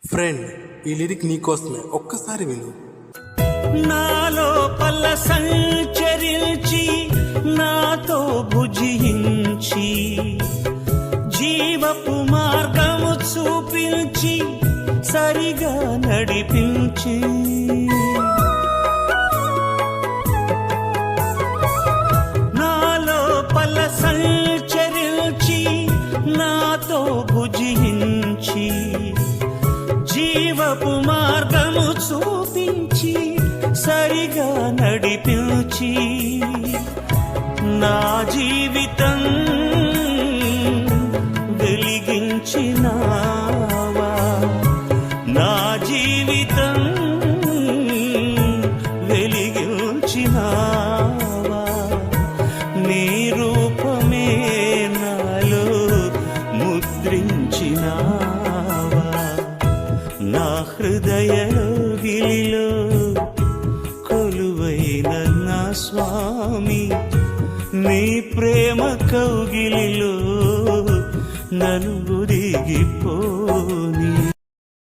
Friend, ఈ lyric నీకోసమే, ఒక్కసారి విను. నాలోపల సంచరించి నాతో భుజించి జీవపు మార్గము చూపించి సరిగా నడిపించి నాలోపల సంచరించి నాతో భుజించి జీవపు మార్గము చూపించి సరిగా నడిపించి నా జీవితం వెలిగించినావా, నా జీవితం వెలిగించినావా, నీ రూపమే నాలో ముద్రించినావా, నా హృదయగిలిలో కొలువైన నా స్వామి, నీ ప్రేమ కౌగిలిలో నన్ను దిగిపోని.